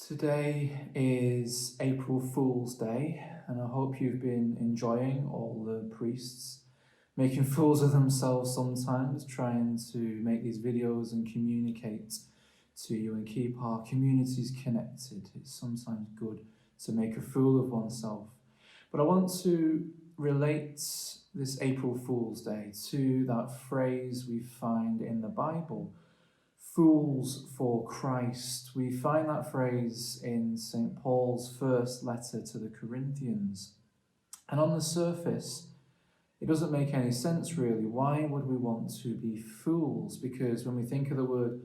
Today is April Fool's Day, and I hope you've been enjoying all the priests making fools of themselves sometimes, trying to make these videos and communicate to you and keep our communities connected. It's sometimes good to make a fool of oneself. But I want to relate this April Fool's Day to that phrase we find in the Bible, fools for Christ. We find that phrase in St. Paul's first letter to the Corinthians. And on the surface, it doesn't make any sense really. Why would we want to be fools? Because when we think of the word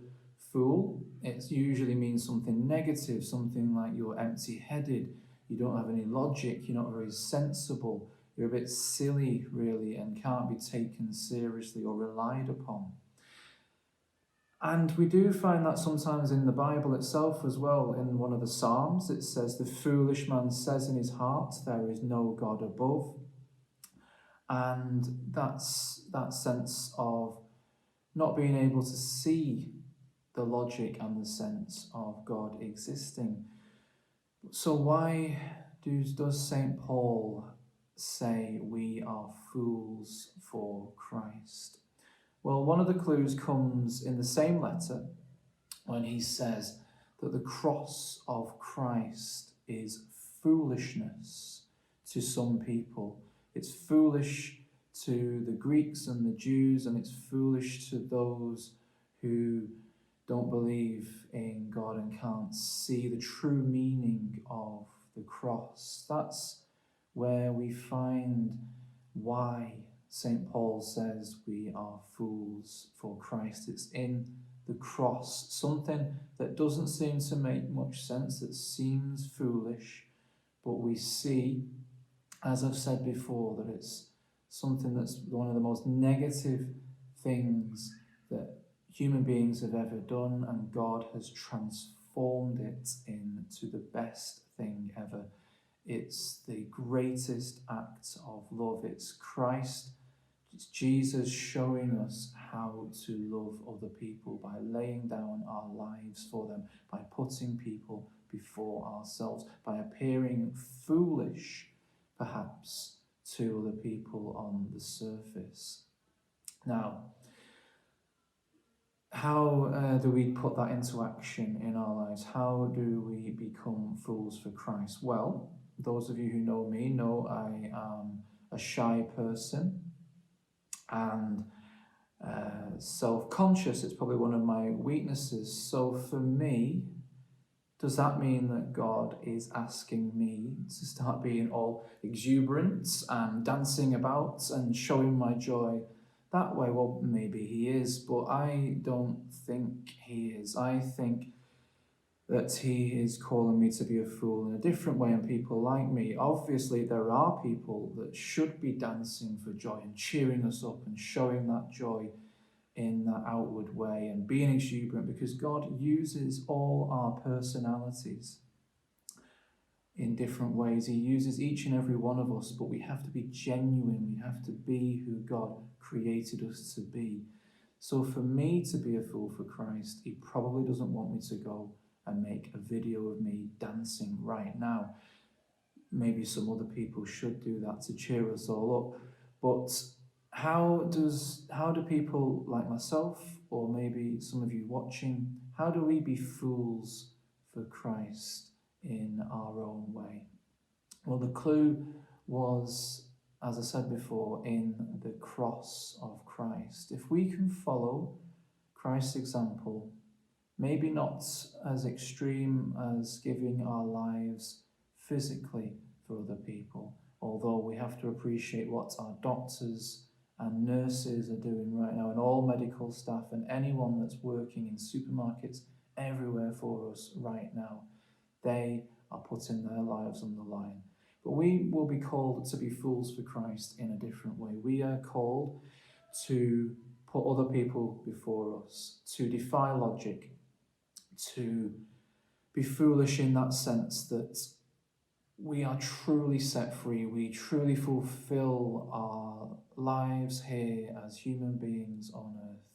fool, it usually means something negative, something like you're empty-headed, you don't have any logic, you're not very sensible, you're a bit silly really and can't be taken seriously or relied upon. And we do find that sometimes in the Bible itself as well. In one of the Psalms, it says, "The foolish man says in his heart, there is no God above." And that's that sense of not being able to see the logic and the sense of God existing. So why does St. Paul say we are fools for Christ? Well, one of the clues comes in the same letter when he says that the cross of Christ is foolishness to some people. It's foolish to the Greeks and the Jews, and it's foolish to those who don't believe in God and can't see the true meaning of the cross. That's where we find why St. Paul says we are fools for Christ. It's in the cross, something that doesn't seem to make much sense, that seems foolish, but we see, as I've said before, that it's something that's one of the most negative things that human beings have ever done, and God has transformed it into the best thing ever. It's the greatest act of love. It's Christ, it's Jesus showing us how to love other people by laying down our lives for them, by putting people before ourselves, by appearing foolish, perhaps, to other people on the surface. Now, how do we put that into action in our lives? How do we become fools for Christ? Well, those of you who know me know I am a shy person and self-conscious. It's probably one of my weaknesses. So for me, does that mean that God is asking me to start being all exuberant and dancing about and showing my joy that way? Well, maybe he is, but I don't think he is. I think that he is calling me to be a fool in a different way, and people like me. Obviously, there are people that should be dancing for joy and cheering us up and showing that joy in that outward way and being exuberant, because God uses all our personalities in different ways. He uses each and every one of us, but we have to be genuine. We have to be who God created us to be. So for me to be a fool for Christ, he probably doesn't want me to go and make a video of me dancing right now. Maybe some other people should do that to cheer us all up. But how do people like myself, or maybe some of you watching, how do we be fools for Christ in our own way? Well, the clue was, as I said before, in the cross of Christ. If we can follow Christ's example, maybe not as extreme as giving our lives physically for other people, although we have to appreciate what our doctors and nurses are doing right now, and all medical staff and anyone that's working in supermarkets everywhere for us right now. They are putting their lives on the line. But we will be called to be fools for Christ in a different way. We are called to put other people before us, to defy logic, to be foolish in that sense that we are truly set free, we truly fulfill our lives here as human beings on earth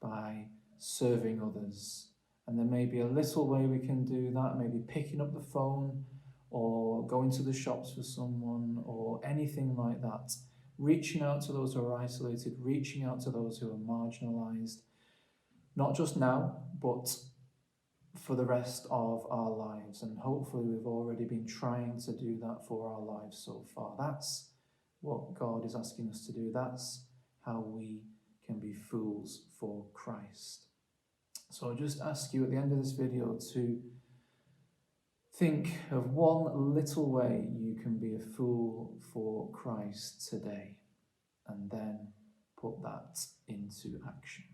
by serving others And there may be a little way we can do that, maybe picking up the phone or going to the shops for someone or anything like that. Reaching out to those who are isolated, reaching out to those who are marginalized, not just now, but for the rest of our lives. And hopefully we've already been trying to do that for our lives so far. That's what God is asking us to do. That's how we can be fools for Christ. So I just ask you at the end of this video to think of one little way you can be a fool for Christ today, and then put that into action.